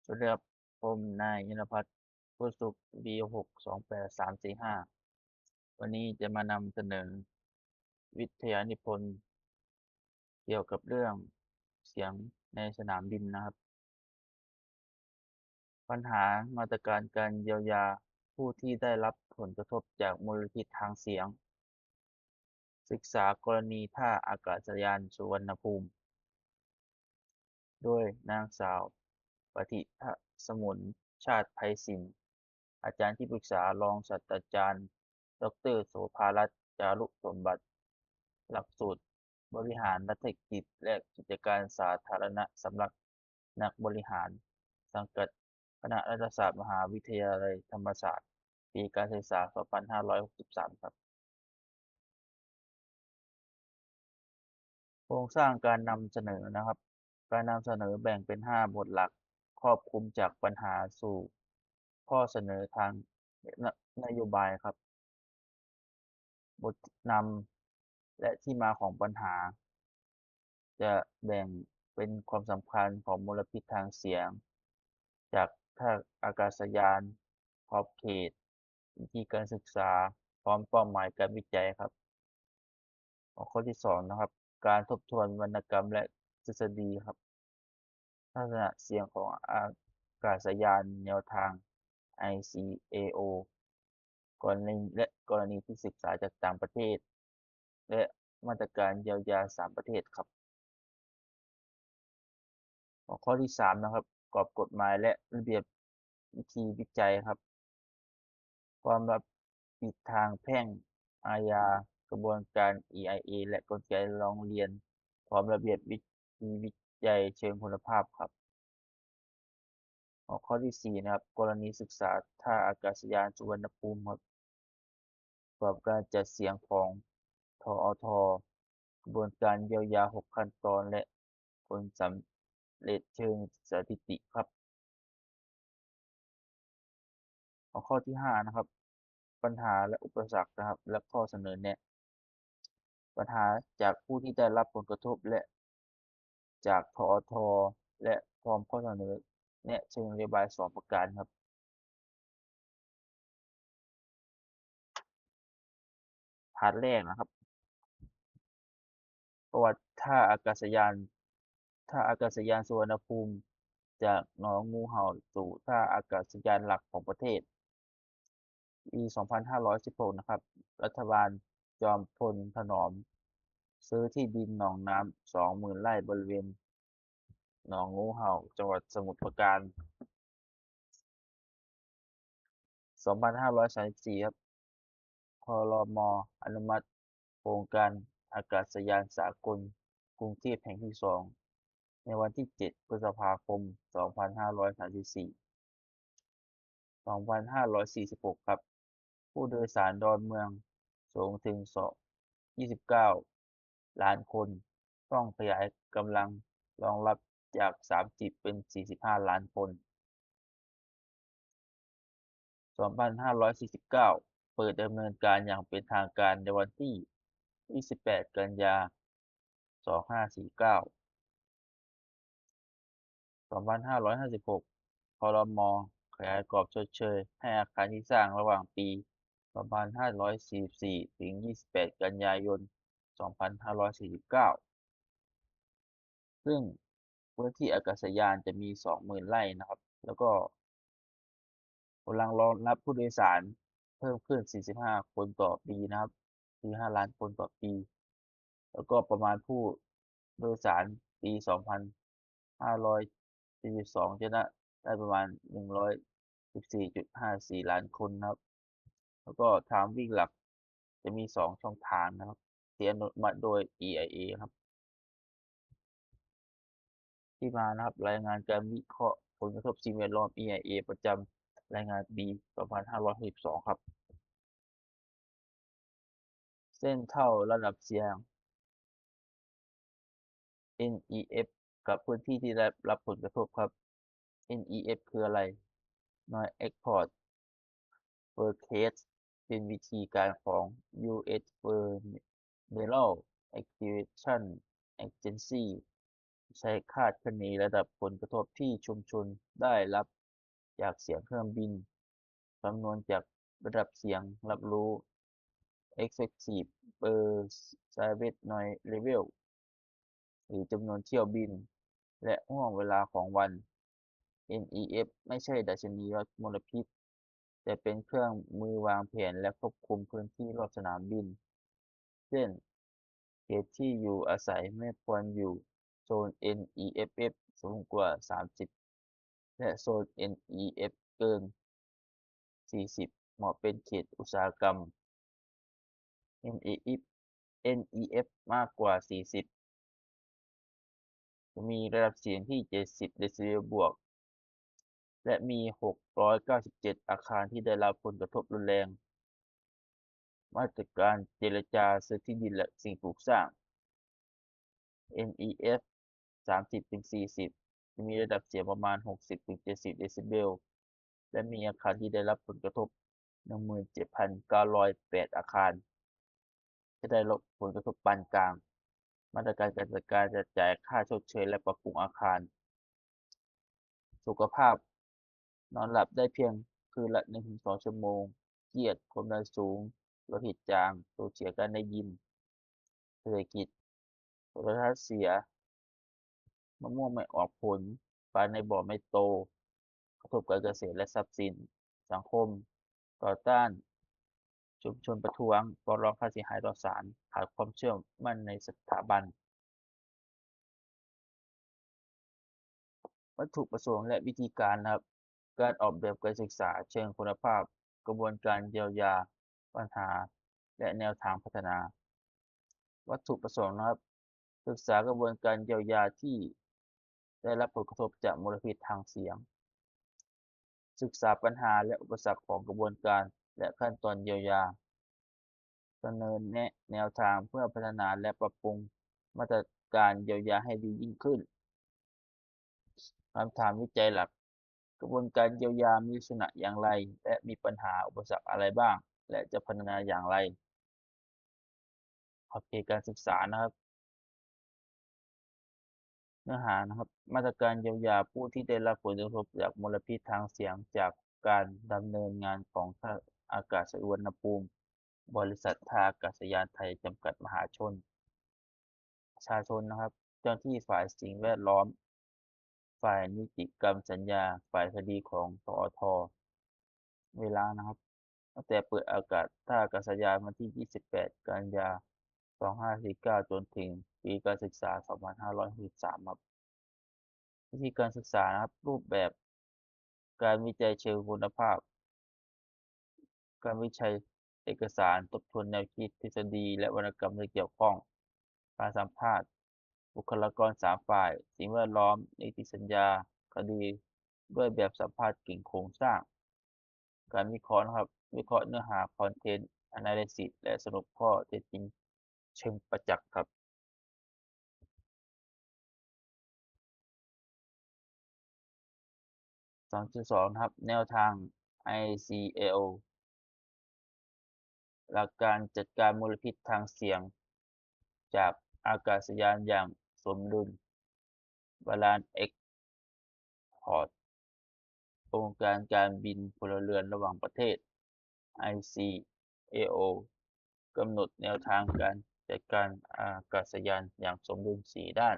สวัสดีครับผมนายยินพัฒน์ผู้สุข B628 345วันนี้จะมานำเสนอวิทยานิพนธ์เกี่ยวกับเรื่องเสียงในสนามบินนะครับ ปัญหามาตรการการเยียวยาผู้ที่ได้รับผลกระทบจากมลพิษทางเสียง ศึกษากรณีท่าอากาศยานสุวรรณภูมิด้วยนางสาวปฏิภสมุนชาติไพศิลป์อาจารย์ที่ปรึกษารองศาสตราจารย์ดรโสภารัตน์จารุสมบัติหลักสูตรบริหารรัฐกิจและกิจการสาธารณะสำหรับนักบริหารสังกัดคณะรัฐศาสตร์มหาวิทยาลัยธรรมศาสตร์ปีการศึกษา 2563 ครับโครงสร้างการนำเสนอนะครับการนำเสนอแบ่งเป็น5บทหลักครอบคลุมจากปัญหาสู่ข้อเสนอทางนนโยบายครับบทนำและที่มาของปัญหาจะแบ่งเป็นความสำคัญของมลพิษทางเสียงจากท่าอากาศยานขอบเขตวิธีการศึกษาพร้อมเป้าหมายการวิจัยครับหัวข้อที่2นะครับการทบทวนวรรณกรรมและทฤษฎีครับลักษณะเสียงของอากาศยานแนวทาง ICAO กรณีที่ศึกษาจากต่างประเทศและมาตรการเยียวยา3ประเทศครับหัวข้อที่3นะครับกรอบกฎหมายและระเบียบวิธีวิจัยครับความรับผิดทางแพ่งอาญากระบวนการ EIA และกลไกร้องเรียนพร้อมระเบียบวิธีวิจัยเชิงคุณภาพครับหัวข้อที่4นะครับกรณีศึกษาท่าอากาศยานสุวรรณภูมิครับประกอบการจัดเสียงของทอทกระบวนการเยียวยา6ขั้นตอนและผลสำเร็จเชิงสถิติครับหัวข้อที่5นะครับปัญหาและอุปสรรคนะครับและข้อเสนอแนะปัญหาจากผู้ที่ได้รับผลกระทบและจากทอทและพร้อมข้อเสนอแนะเชิงนโยบาย2ประการครับพาร์ทแรกนะครับประวัติท่าอากาศยานสุวรรณภูมิจากหนองงูเห่าสู่ท่าอากาศยานหลักของประเทศปี2516นะครับรัฐบาลจอมพลถนอมซื้อที่ดินหนองน้ำ20,000 ไร่บริเวณหนองงูเห่าจังหวัดสมุทรปราการ2534ครับครม.อนุมัติโครงการอากาศยานสากลกรุงเทพแห่งที่2ในวันที่7พฤษภาคม2534 2546ครับผู้โดยสารดอนเมืองสูงถึง29ล้านคนต้องขยายกำลังรองรับจาก30เป็น45ล้านคน2549เปิดดำเนินการอย่างเป็นทางการในวันที่28กันยา2549 2556ครม.ขยายกรอบชดเชยให้อาคารที่สร้างระหว่างปี2544ถึง28กันยายน2549ซึ่งพื้นที่อากาศยานจะมี20,000 ไร่นะครับแล้วก็กำลังรองรับผู้โดยสารเพิ่มขึ้น45คนต่อปีนะครับ45ล้านคนต่อปีแล้วก็ประมาณผู้โดยสารปี2542จะได้ประมาณ114.54ล้านคนนะครับแล้วก็ทางวิ่งหลักจะมี2ช่องทางนะครับที่อนุมัติโดย EIA ครับที่มานะครับรายงานการวิเคราะห์ผลกระทบสิ่งแวดล้อม EIA ประจำรายงานปี2562ครับเส้นเท่าระดับเสียง NEF กับพื้นที่ที่ได้รับผลกระทบครับ NEF คืออะไร Noise Export per Case เป็นวิธีการของ U.S. Federal Aviation Agency ใช้คาดคะเนระดับผลกระทบที่ชุมชนได้รับจากเสียงเครื่องบินคำนวณจากระดับเสียงรับรู้ Excessive per Service Noise Level หรือจำนวนเที่ยวบินและห่วงเวลาของวัน NEF ไม่ใช่ดัชนีวัดมลพิษแต่เป็นเครื่องมือวางแผนและควบคุมพื้นที่รอบสนามบินเช่นเขตที่อยู่อาศัยไม่ควรอยู่โซน NEFF สูงกว่า 30 และโซน NEF เกิน 40 เหมาะเป็นเขตอุตสาหกรรม NEF มากกว่า 40 จะมีระดับเสียงที่ 70 เดซิเบลบวก และมี 697 อาคารที่ได้รับผลกระทบรุนแรง มาตรการเจรจาซื้อที่ดินและสิ่งปลูกสร้าง NEF 30-40 จะมีระดับเสียงประมาณ 60-70 เดซิเบล และมีอาคารที่ได้รับผลกระทบ 17,908 อาคารจะได้รับผลกระทบปานกลาง มาตรการการจัดการจะจ่ายค่าชดเชยและปรับปรุงอาคาร สุขภาพนอนหลับได้เพียงคืนละ 1-2 ชั่วโมง เครียดความดันสูงโลหิตจางสูญเสียการได้ยินเศรษฐกิจโทรทัศน์เสียมะม่วงไม่ออกผลปลาในบ่อไม่โตกระทบการเกษตรและทรัพย์สินสังคมต่อต้านชุมชนประท้วงฟ้องร้องค่าเสียหายต่อศาลขาดความเชื่อมั่นในสถาบันวัตถุประสงค์และวิธีการนะครับการออกแบบการศึกษาเชิงคุณภาพกระบวนการเยียวยาปัญหาและแนวทางพัฒนาวัตถุประสงค์นะครับศึกษากระบวนการเยียวยาที่ได้รับผลกระทบจากมลพิษทางเสียงศึกษาปัญหาและอุปสรรคของกระบวนการและขั้นตอนเยียวยาเสนอแนะแนวทางเพื่อพัฒนาและปรับปรุงมาตรการเยียวยาให้ดียิ่งขึ้นคำถามวิจัยหลักกระบวนการเยียวยามีลักษณะอย่างไรและมีปัญหาอุปสรรคอะไรบ้างและจะพัฒนาอย่างไรขอบเขตการศึกษานะครับเนื้อหานะครับมาตรการเยียวยาผู้ที่ได้รับผลกระทบจากมลพิษทางเสียงจากการดำเนินงานของท่าอากาศสุวรรณภูมิบริษัทท่าอากาศยานไทยจำกัดมหาชนประชาชนนะครับเจ้าหน้าที่ฝ่ายสิ่งแวดล้อมฝ่ายนิติกรรมสัญญาฝ่ายคดีของสอทเวลานะครับตั้งแต่เปิดอากาศท่าอากาศยานวันที่ 28 กันยายน 2549 จนถึงปีการศึกษา 2563 ครับวิธีการศึกษานะครับรูปแบบการวิจัยเชิงคุณภาพการวิจัยเอกสารทบทวนแนวคิดทฤษฎีและวรรณกรรมที่เกี่ยวข้องการสัมภาษณ์บุคลากร3ฝ่ายสิ่งแวดล้อมนิติสัญญาคดีด้วยแบบสัมภาษณ์กิ่งโครงสร้างการวิเคราะห์นะครับวิเคราะห์เนื้อหาคอนเทนต์ Analysis และสรุปข้อเท็จจริงเชิงประจักษ์ครับ2.2นะครับแนวทาง ICAO หลักการจัดการมลพิษทางเสียงจากอากาศยานอย่างสมดุล Balance Accord องค์การการบินพลเรือนระหว่างประเทศ ICAO กำหนดแนวทางการจัดการอากาศยานอย่างสมดุล4ด้าน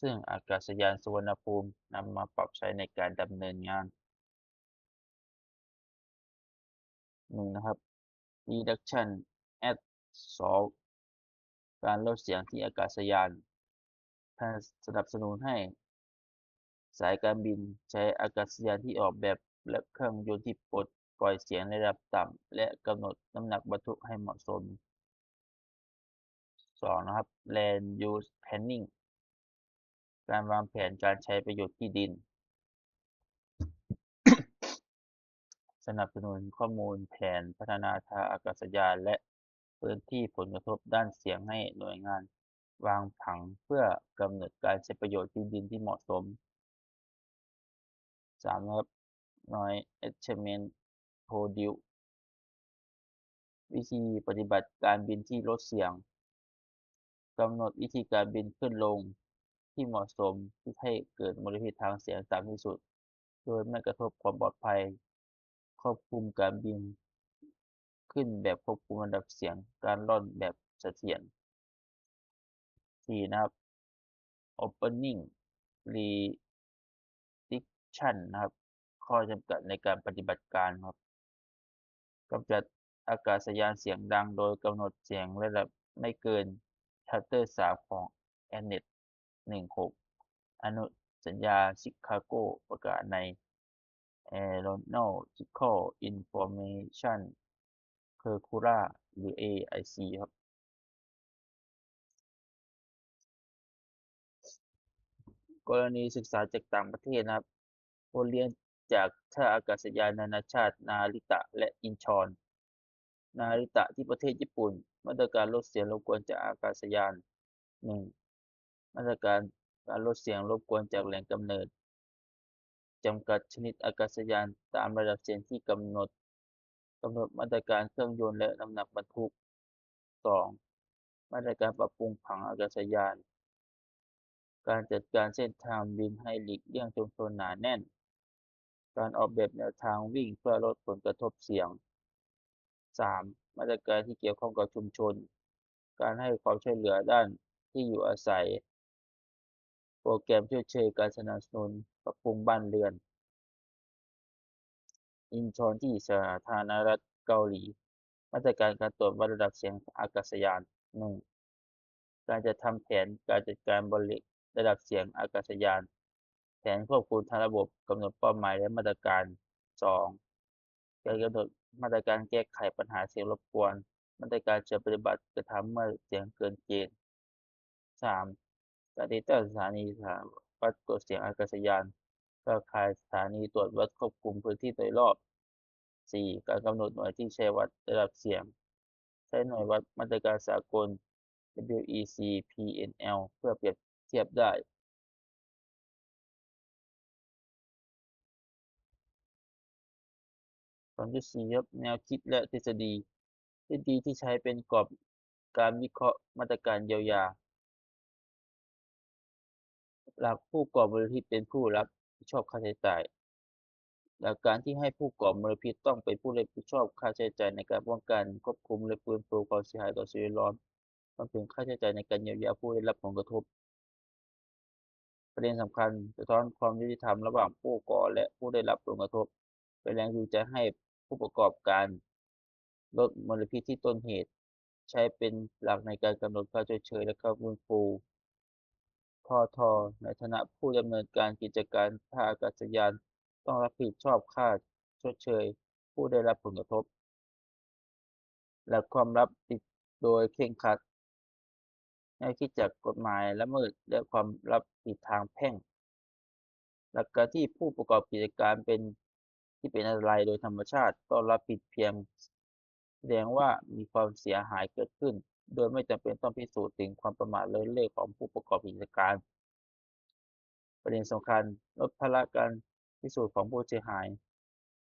ซึ่งอากาศยานสุวรรณภูมินำมาปรับใช้ในการดำเนินงาน1นะครับ Reduction at Source การลดเสียงที่อากาศยานสนับสนุนให้สายการบินใช้อากาศยานที่ออกแบบและเครื่องยนต์ที่ปลดปล่อยเสียงในระดับต่ำและกำหนดน้ำหนักบรรทุกให้เหมาะสม2นะครับ Land Use Planning การวางแผนการใช้ประโยชน์ที่ดินสนับสนุนข้อมูลแผนพัฒนาทางอากาศยานและพื้นที่ผลกระทบด้านเสียงให้หน่วยงานวางผังเพื่อกำหนดการใช้ประโยชน์ที่ดินที่เหมาะสม3นะครับ Noise Achievement Produce วิธีปฏิบัติการบินที่ลดเสียงกำหนดวิธีการบินขึ้นลง ที่เหมาะสมที่ให้เกิดมลพิษทางเสียงต่ำที่สุดโดยไม่กระทบความปลอดภัยควบคุมการบินขึ้นแบบควบคุมระดับเสียงการล่อนแบบเสถียร4นะครับ Opening Restriction นะครับข้อจำกัดในการปฏิบัติการครับกำจัดอากาศยานเสียงดังโดยกำหนดเสียงระดับไม่เกินชัตเตอร์3ของ ANNET 16อนุสัญญาชิคาโกประกาศใน Aeronautical Information Circular หรือ AIC ครับกรณีศึกษาจากต่างประเทศนะครับบทเรียนจากท่าอากาศยานนานาชาตินาริตะและอินชอนนาริตะที่ประเทศญี่ปุ่นมาตรการลดเสียงรบกวนจากอากาศยาน1มาตรการลดเสียงรบกวนจากแหล่งกำเนิดจำกัดชนิดอากาศยานตามระดับเสียงที่กำหนดมาตรการเครื่องยนต์และน้ำหนักบรรทุก2มาตรการปรับปรุงผังอากาศยานการจัดการเส้นทางบินให้หลีกเลี่ยงชุมชนหนาแน่นการออกแบบแนวทางวิ่งเพื่อลดผลกระทบเสียง3มาตรการที่เกี่ยวข้องกับชุมชนการให้ความช่วยเหลือด้านที่อยู่อาศัยโปรแกรมชดเชยการสนับสนุนปรับปรุงบ้านเรือนอินชอนที่สาธารณรัฐเกาหลีมาตรการการตรวจวัดระดับเสียงอากาศยาน1การจัดทำแผนการจัดการบริระดับเสียงอากาศยานแผนควบคุมทางระบบกำหนดเป้าหมายและมาตรการ2การกำหนดมาตรการแก้ไขปัญหาเสียงรบกวนมาตรการเชิงปฏิบัติกระทำเมื่อเสียงเกินเกณฑ์3การติดตั้งสถานีวัดกดเสียงอากาศยานเครือข่ายสถานีตรวจวัดควบคุมพื้นที่โดยรอบ4การกำหนดหน่วยที่ใช้วัดระดับเสียงใช้หน่วยวัดมาตรการสากล WEC-PNL เพื่อเปรียบเทียบได้2.4ครับแนวคิดและทฤษฎีที่ใช้เป็นกรอบการวิเคราะห์มาตรการเยียวยาหลักผู้ก่อมลพิษเป็นผู้รับผิดชอบค่าใช้จ่ายหลักการที่ให้ผู้ก่อมลพิษต้องเป็นผู้รับผิดชอบค่าใช้จ่ายในการป้องกันควบคุมและฟื้นฟูความเสียหายต่อสิ่งแวดล้อมรวมถึงค่าใช้จ่ายในการเยียวยาผู้ได้รับผลกระทบประเด็นสำคัญสะท้อนความยุติธรรมระหว่างผู้ก่อและผู้ได้รับผลกระทบเป็นแรงจูงใจให้ผู้ประกอบการลดมลพิษที่ต้นเหตุใช้เป็นหลักในการกำหนดค่าชดเชยและค่าฟื้นฟูททในฐานะผู้ดำเนินการกิจการท่าอากาศยานต้องรับผิดชอบค่าชดเชยผู้ได้รับผลกระทบและความรับผิดโดยเคร่งครัดแนวคิดจากกฎหมายละเมิดและความรับผิดทางแพ่งหลักการที่ผู้ประกอบกิจการเป็นอันตรายโดยธรรมชาติต้องรับผิดเพียงแสดงว่ามีความเสียหายเกิดขึ้นโดยไม่จำเป็นต้องพิสูจน์ถึงความประมาทเลินเล่อของผู้ประกอบกิจการประเด็นสำคัญลดภาระการพิสูจน์ของผู้เสียหาย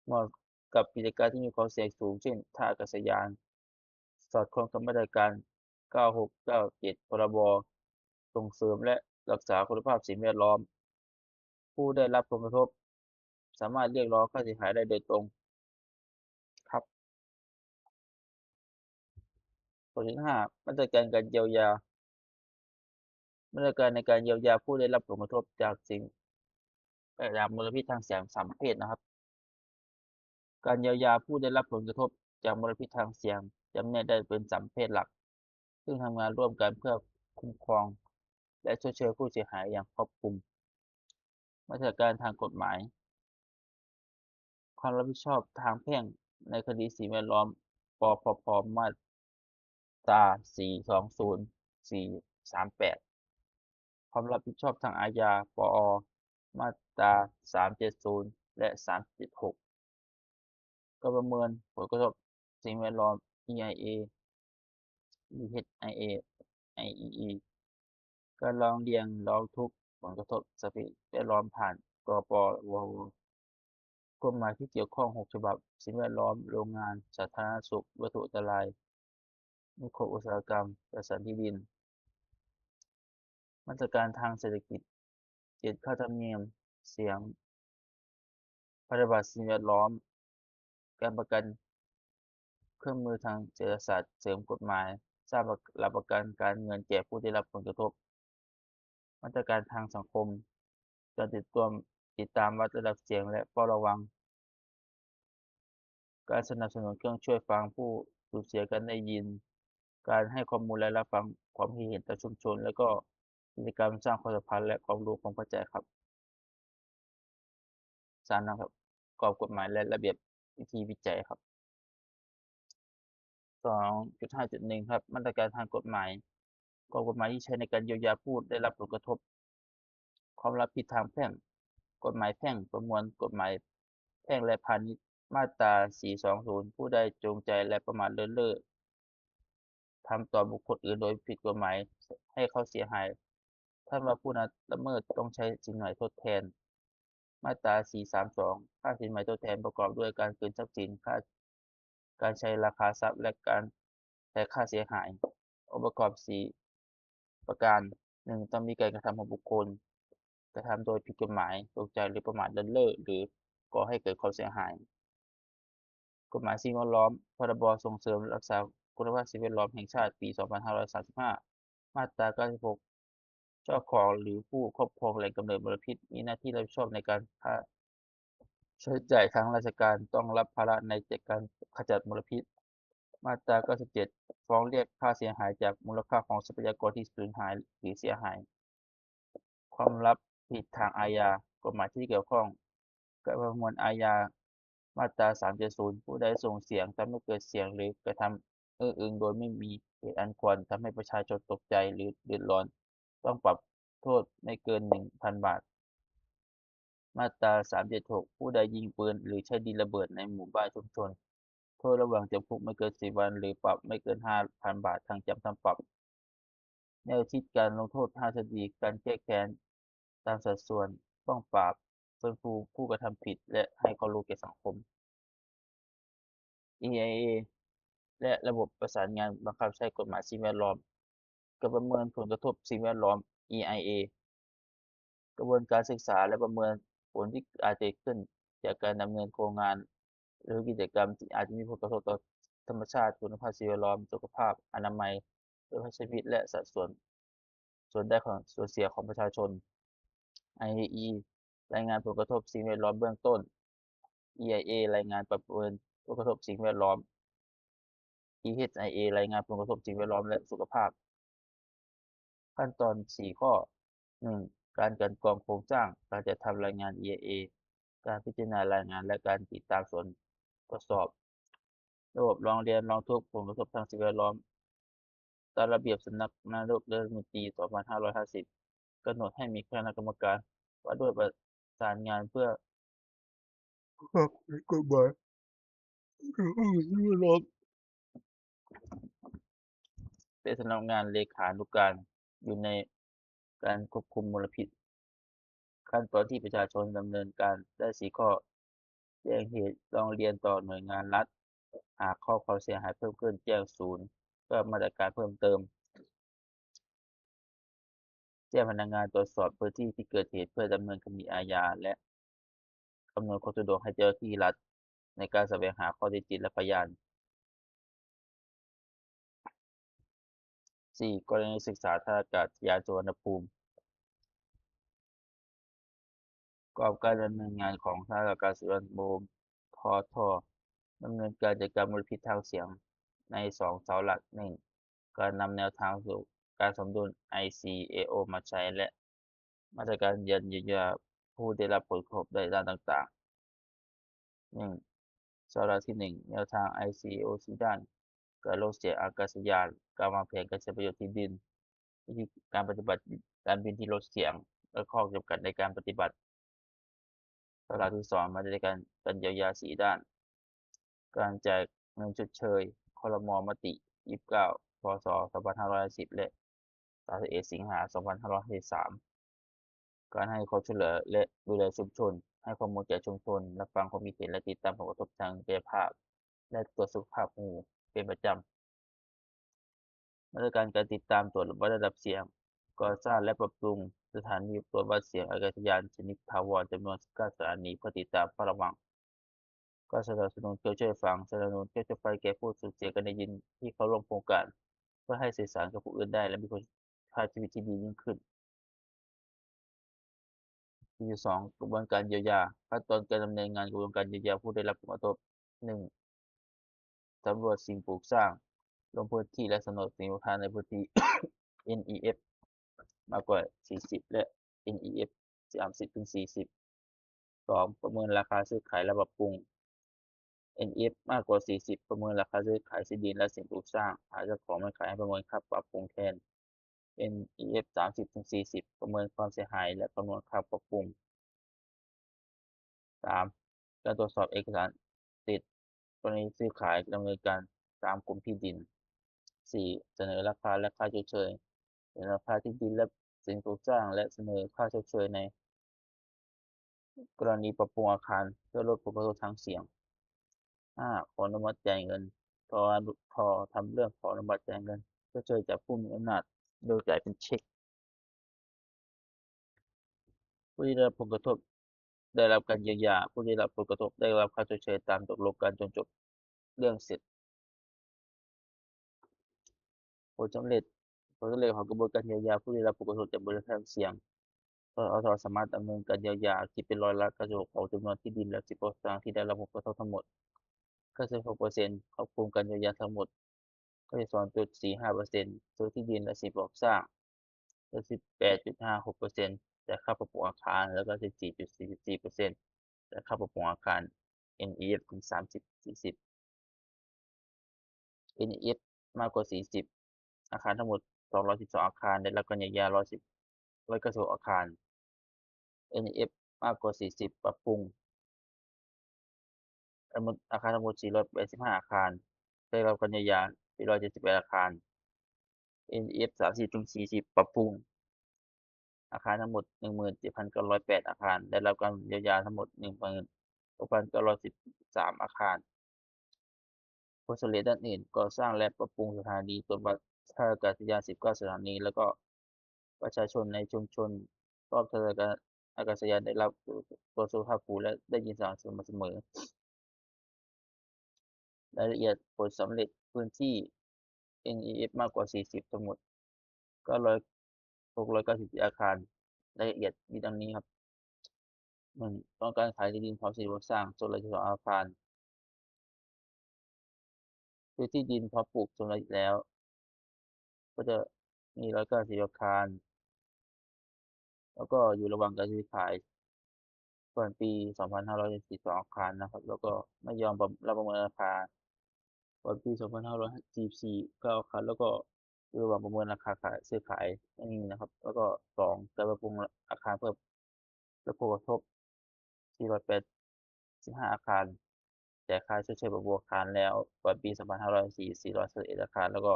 เหมาะกับกิจการที่มีความเสี่ยงสูงเช่นท่าอากาศยานสอดคล้องกับมาตรการ9697พรบส่งเสริมและรักษาคุณภาพสิ่งแวดล้อมผู้ได้รับผลกระทบสามารถเรียกร้องค่าเสียหายได้โดยตรงครับข้อที่5มาตรการการเยียวยามาตรการในการเยียวยาผู้ได้รับผลกระทบจากสิ่งจากมลพิษทางเสียง3ประเภทนะครับการเยียวยาผู้ได้รับผลกระทบจากมลพิษทางเสียงจำแนกได้เป็น3ประเภทหลักซึ่งทำงานร่วมกันเพื่อคุ้มครองและชดเชยผู้เสียหายอย่างครอบคลุมมาตรการทางกฎหมายความรับผิดชอบทางแพ่งในคดีสิ่งแวดล้อมปปพมาตรา420438ความรับผิดชอบทางอาญาปอมาตรา370และ376การประเมินผลกระทบสิ่งแวดล้อม EIA EHIA IEE การร้องเรียนร้องทุกข์ผลกระทบสภาพแวดล้อมผ่านกปวกฎหมายที่เกี่ยวข้อง6ฉบับสิ่งแวดล้อมโรงงานสาธารณสุขวัตถุอันตรายนิคมอุตสาหกรรมจัดสรรที่ดิน มาตรการทางเศรษฐกิจเก็บค่าธรรมเนียมเสียงพันธบัตรสิ่งแวดล้อมการประกันเครื่องมือทางเศรษฐศาสตร์เสริมกฎหมายสร้างหลักประกันการเงินแก่ผู้ได้รับผลกระทบมาตรการทางสังคมการติดตามวัดระดับเสียงและเฝ้าระวังการสนับสนุนเครื่องช่วยฟังผู้สูญเสียการได้ยินการให้ข้อมูลและรับฟังความคิดเห็นจากชุมชนและก็กิจกรรมสร้างความสัมพันธ์และความรู้ความเข้าใจครับ3นะครับกรอบกฎหมายและระเบียบวิธีวิจัยครับ2.5.1ครับมาตรการทางกฎหมายกรอบกฎหมายที่ใช้ในการเยียวยาผู้ได้รับผลกระทบความรับผิดทางแพ่งกฎหมายแพ่งประมวลกฎหมายแพ่งและพาณิชย์มาตรา420ผู้ใดจงใจและประมาทเลินเล่อทำต่อบุคคลอื่นโดยผิดกฎหมายให้เขาเสียหายถ้าว่าผู้นั้นละเมิดต้องใช้สินไหมทดแทนมาตรา432ค่าสินไหมทดแทนประกอบด้วยการคืนทรัพย์สินค่าการใช้ราคาทรัพย์และการใช้ค่าเสียหายองค์ประกอบ4ประการ1ต้องมีการกระทำของบุคคลกระทำโดยผิดกฎหมายจงใจหรือประมาทเลินเล่อหรือก่อให้เกิดความเสียหายกฎหมายสิ่งแวดล้อมพรบส่งเสริมรักษาคุณภาพสิ่งแวดล้อมแห่งชาติปี2535มาตรา96เจ้าของหรือผู้ครอบครองแหล่งกำเนิดมลพิษมีหน้าที่รับผิดชอบในการค่าใช้จ่ายทางราชการต้องรับภาระในการขจัดมลพิษมาตรา97ฟ้องเรียกค่าเสียหายจากมูลค่าของทรัพยากรที่สูญหายหรือเสียหายความรับผิดทางอาญากฎหมายที่เกี่ยวข้องการประมวลอาญามาตรา370ผู้ใดส่งเสียงทำให้เกิดเสียงหรือกระทำอื้ออึงโดยไม่มีเหตุอันควรทำให้ประชาชนตกใจหรือเดือดร้อนต้องปรับโทษไม่เกิน 1,000 บาทมาตรา376ผู้ใดยิงปืนหรือใช้ดินระเบิดในหมู่บ้านชุมชนโทษระหว่างจำคุกไม่เกิน10วันหรือปรับไม่เกิน 5,000 บาททั้งจำทั้งปรับแนวคิดการลงโทษทางคดีการแก้แค้นตามสัดส่วนป้องปราบฟื้นฟูผู้กระทำผิดและให้ความรู้แก่สังคม EIA และระบบประสานงานบังคับใช้กฎหมายสิ่งแวดล้อมการประเมินผลกระทบสิ่งแวดล้อม EIA กระบวนการศึกษาและประเมินผลที่อาจจะเกิดขึ้นจากการดำเนินโครงงานหรือกิจกรรมที่อาจจะมีผลกระทบต่อธรรมชาติคุณภาพสิ่งแวดล้อมสุขภาพอนามัยคุณภาพชีวิตและสัดส่วนได้ของส่วนเสียของประชาชน IAE รายงานผลกระทบสิ่งแวดล้อมเบื้องต้น EIA รายงานประเมินผลกระทบสิ่งแวดล้อม EHIA รายงานผลกระทบสิ่งแวดล้อมและสุขภาพขั้นตอน4ข้อ1การกลั่นกรองโครงสร้างการจัดทำรายงาน EIA การพิจารณารายงานและการติดตามส่วนตรวจสอบระบบร้องเรียนร้องทุกข์ผลกระทบทางสิ่งแวดล้อมตามระเบียบสำนักนายกรัฐมนตรี2550กำหนดให้มีคณะกรรมการว่าด้วยประสานงานเพื่อกฎหมายสิ่งแวดล้อมเป็นสำนักงานเลขานุการอยู่ในการควบคุมมลพิษขั้นตอนที่ประชาชนดำเนินการได้4ข้อแจ้งเหตุร้องเรียนต่อหน่วยงานรัฐหากข้อความเสียหายเพิ่มขึ้นแจ้งศูนย์เพื่อมาตรการเพิ่มเติมแจ้งพนักงานตรวจสอบพื้นที่ที่เกิดเหตุเพื่อดำเนินคดีอาญาและอำนวยความสะดวกให้เจ้าหน้าที่รัฐในการแสวงหาข้อเท็จจริงและพยาน4กรณีศึกษาท่าอากาศยานสุวรรณภูมิประกอบการดำเนินงานของท่าอากาศยานสุวรรณภูมิททดำเนินการจัดการมลพิษทางเสียงใน2เสาหลัก1การนำแนวทางสู่การสมดุล ICAO มาใช้และมาตรการเยียวยาผู้ได้รับผลกระทบในด้านต่างๆ1เสาหลักที่1แนวทาง ICAO ด้านการลดเสียงอากาศยานการวางแผนการใช้ประโยชน์ที่ดินวิธีการปฏิบัติการบินที่ลดเสียงและข้อจำกัดในการปฏิบัติเสาหลักที่2มาตรการเยียวยา4ด้านการแจกเงินชดเชยครม.มติ29พ.ศ. 2510และ31สิงหา2553การให้ความช่วยเหลือและดูแลชุมชนให้ข้อมูลแก่ชุมชนรับฟังความคิดเห็นและติดตามผลกระทบทางกายภาพและตรวจสุขภาพหูเป็นประจำมาตรการติดตามตรวจวัดระดับเสียง ก่อสร้างและปรับปรุงสถานีตรวจวัดเสียงอากาศยานชนิดถาวรจำนวน19สถานีเพื่อติดตามเฝ้าระวังก็สนับสนุนเครือช่วยฟังสนับสนุนเครือช่วยไฟแก่ผู้สูญเสียการได้ยินที่เข้าร่วมโครงการเพื่อให้สื่อสารกับผู้อื่นได้และมีคุณภาพชีวิตที่ดียิ่งขึ้นที่2กระบวนการเยียวยาขั้นตอนการดำเนินงานกระบวนการเยียวยาผู้ได้รับผลกระทบ1สำรวจสิ่งปลูกสร้างลงพื้นที่และสำรวจสิ่งปลูกสร้างในพื้นที่ NEF มากกว่า40และ NEF 30-40 2ประเมินราคาซื้อขายและปรับปรุง NEF มากกว่า40ประเมินราคาซื้อขายที่ดินและสิ่งปลูกสร้างหาเจ้าของไม่ขายให้ประเมินค่าปรับปรุงแทน NEF 30-40ประเมินความเสียหายและคำนวณค่าปรับปรุง3การตรวจสอบเอกสารสิทธิ์กรณีซื้อขายดำเนินการตามกรมที่ดิน4เสนอราคาและค่าชดเชยเสนอราคาที่ดินและสิ่งปลูกสร้างและเสนอค่าชดเชยในกรณีปรับปรุงอาคารเพื่อลดผลกระทบทางเสียง5ขออนุมัติจ่ายเงินทททำเรื่องขออนุมัติจ่ายเงินชดเชยจากผู้มีอำนาจโดยจ่ายเป็นเช็กผู้ได้รับผลกระทบได้รับการเยียวยาผู้ได้รับผลกระทบได้รับค่าชดเชยตามตกลงกันจนจบเรื่องเสร็จผลสำเร็จผลสำเร็จของกระบวนการเยียวยาผู้ได้รับผลกระทบจากบริษัทเสี่ยงสอทสามารถดำเนินการเยียวยาคิดเป็นร้อยละ96ของจำนวนที่ดินและ10%ที่ได้รับผลกระทบทั้งหมด96%ครอบคลุมการเยียวยาทั้งหมด92.45%ซื้อที่ดินและสิ่งปลูกสร้าง18.56%แต่ค่าปรับปรุงอาคารแล้วก็14.44%แต่ค่าปรับปรุงอาคาร NEF ถึง30-40 NEF มากกว่า40อาคารทั้งหมด212อาคารได้รับการเยียวยา190อาคาร NEF มากกว่า40ปรับปรุงอาคารทั้งหมด485อาคารได้รับการเยียวยา478อาคาร NEF 30-40ปรับปรุงอาคารทั้งหมด17,908อาคารได้รับการเยียวยาทั้งหมด16,913อาคารผลสำเร็จด้านอื่นก่อสร้างและปรับปรุงสถานีตรวจวัดท่าอากาศยาน19สถานีแล้วก็ประชาชนในชุมชนรอบท่าอากาศยานได้รับตรวจสุขภาพหูและได้ยินเสียงสม่ำเสมอรายละเอียดผลสำเร็จพื้นที่ NEF มากกว่า40ทั้งหมด694อาคารรายละเอียดมีดังนี้ครับ1ต้องการขายที่ดินพร้อมสิ่งปลูกสร้างส่วนละ12อาคารคือที่ดินพร้อมปลูกสำเร็จแล้วก็จะมี194อาคารแล้วก็อยู่ระหว่างการซื้อขายก่อนปี2542อาคารนะครับแล้วก็ไม่ยอมรับประเมินราคาก่อนปี2544 9อาคารแล้วก็อยู่ระหว่างประเมินราคาซื้อขายไม่มีนะครับแล้วก็2การปรับปรุงอาคารเพื่อลดผลกระทบ485อาคารจ่ายค่าชดเชยปรับปรุงอาคารแล้วก่อนปี2544 411อาคารแล้วก็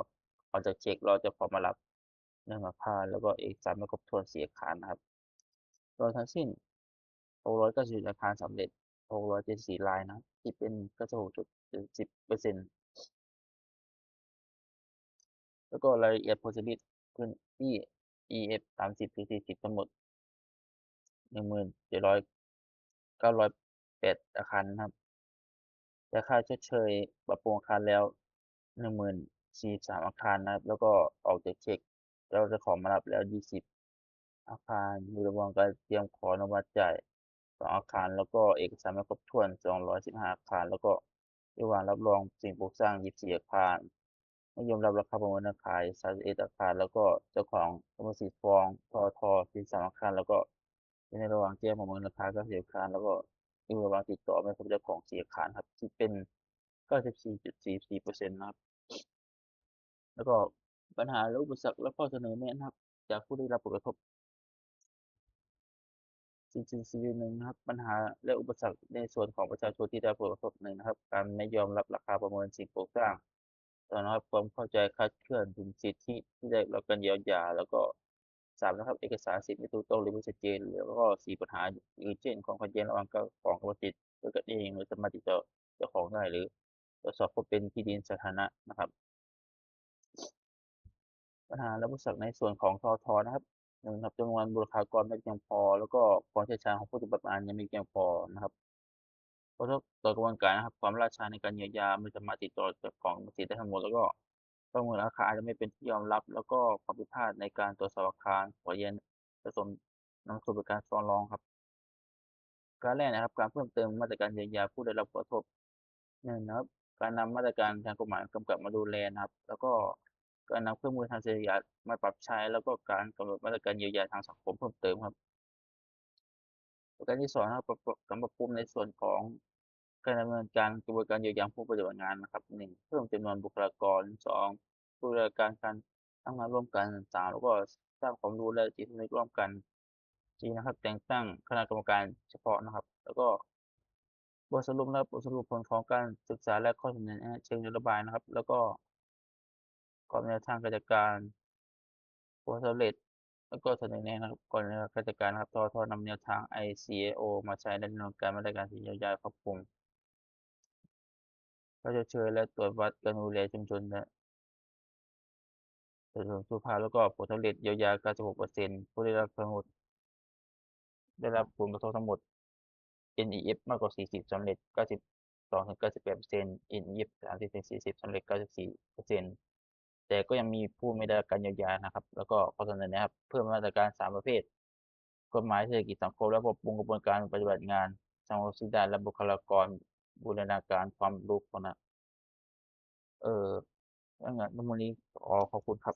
ออกจากเช็กรอเจ้าของมารับ1อาคารแล้วก็เอกสารไม่ครบถ้วน4อาคารนะครับรวมทั้งสิ้น691อาคารสำเร็จ674รายนะครับคิดเป็น96.10%แล้วก็รายละเอียดผลสำริดพื้นที่ EF 30-40ทั้งหมด17,908อาคารนะครับจ่ายค่าชดเชยปรับปรุงอาคารแล้ว10,043อาคารนะครับแล้วก็ออกจากเช็กแล้วเจ้าของมารับแล้ว20อาคารอยู่ระหว่างการเตรียมขออนุมัติจ่าย2อาคารแล้วก็เอกสารไม่ครบถ้วน215อาคารแล้วก็ระหว่างรับรองสิ่งปลูกสร้าง24อาคารไม่ยอมรับราคาประเมินขาย31อาคารแล้วก็เจ้าของกรรมสิทธิ์ฟ้องท43อาคารแล้วก็อยู่ในระหว่างแจ้งประเมินราคา90อาคารแล้วก็อยู่ระหว่างติดต่อไม่พบเจ้าของ4อาคารครับคิดเป็น94.44%นะครับแล้วก็ปัญหาและอุปสรรคและข้อเสนอแนะนะครับจากผู้ได้รับผลกระทบ 4.4.1นะครับปัญหาและอุปสรรคในส่วนของประชาชนที่ได้รับผลกระทบ1นะครับการไม่ยอมรับราคาประเมินสิ่งปลูกสร้าง2นะครับความเข้าใจคลาดเคลื่อนถึงสิทธิที่ได้รับการเยียวยาแล้วก็3นะครับเอกสารสิทธิ์ไม่ถูกต้องหรือไม่ชัดเจนแล้วก็4ปัญหาอื่นเช่นความขัดแย้งระหว่างเจ้าของกรรมสิทธิ์ด้วยกันเองหรือสามารถติดต่อเจ้าของได้หรือตรวจสอบว่าเป็นที่ดินสาธารณะนะครับ ปัญหาและอุปสรรคในส่วนของททนะครับ1ครับจำนวนบุคลากรไม่เพียงพอแล้วก็ความเชี่ยวชาญของผู้ปฏิบัติงานยังไม่เพียงพอนะครับกระทบต่อกระบวนการนะครับความล่าช้าในการเยียวยาไม่สามารถติดต่อเจ้าของสิทธิ์ได้ทั้งหมดแล้วก็ประเมินราคาอาจจะไม่เป็นที่ยอมรับแล้วก็ความผิดพลาดในการตรวจสอบอาคารขอเรียนผสมนำสู่เป็นการฟ้องร้องครับการแรกนะครับการเพิ่มเติมมาตรการเยียวยาผู้ได้รับผลกระทบ หนึ่งนะครับการนำมาตรการทางกฎหมายกำกับมาดูแลนะครับแล้วก็การนำเครื่องมือทางเศรษฐกิจมาปรับใช้แล้วก็การกำหนดมาตรการเยียวยาทางสังคมเพิ่มเติมครับประการที่2นะครับการปรับปรุงในส่วนของการดำเนินการกระบวนการเยียวยาผู้ปฏิบัติงานนะครับ1เพิ่มจำนวนบุคลากร2บูรณาการทำงานร่วมกัน3แล้วก็สร้างความรู้และจิตสำนึกร่วมกัน4นะครับแต่งตั้งคณะกรรมการเฉพาะนะครับแล้วก็ บทสรุปนะครับบทสรุปผลของการศึกษาและข้อเสนอแนะเชิงนโยบายนะครับแล้วก็กรอบแนวทางการจัดการผลสำเร็จแล้วก็เสนอแนะนะครับก่อนในการจัดการนะครับทนำแนวทาง ICAO มาใช้ดำเนินการมาตรการที่เยียวยาครอบคลุมเพื่อชดเชยและตรวจวัดการดูแลชุมชนและส่วนสุขภาพแล้วก็ผลสำเร็จเยียวยา96%ผู้ได้รับทั้งหมดได้รับผลกระทบทั้งหมด NEF มากกว่า40สำเร็จ92-98% NEF 30-40สำเร็จ94%แต่ก็ยังมีผู้ไม่ได้รับการเยียวยานะครับแล้วก็ข้อเสนอแนะครับเพิ่มมาตรการ3ประเภทกฎหมายเศรษฐกิจสังคมและปรับปรุงกระบวนการปฏิบัติงานสร้างวัสดิการและบุคลากรบูรณาการความรู้นะเออถ้างั้นวันนี้ขอขอบคุณครับ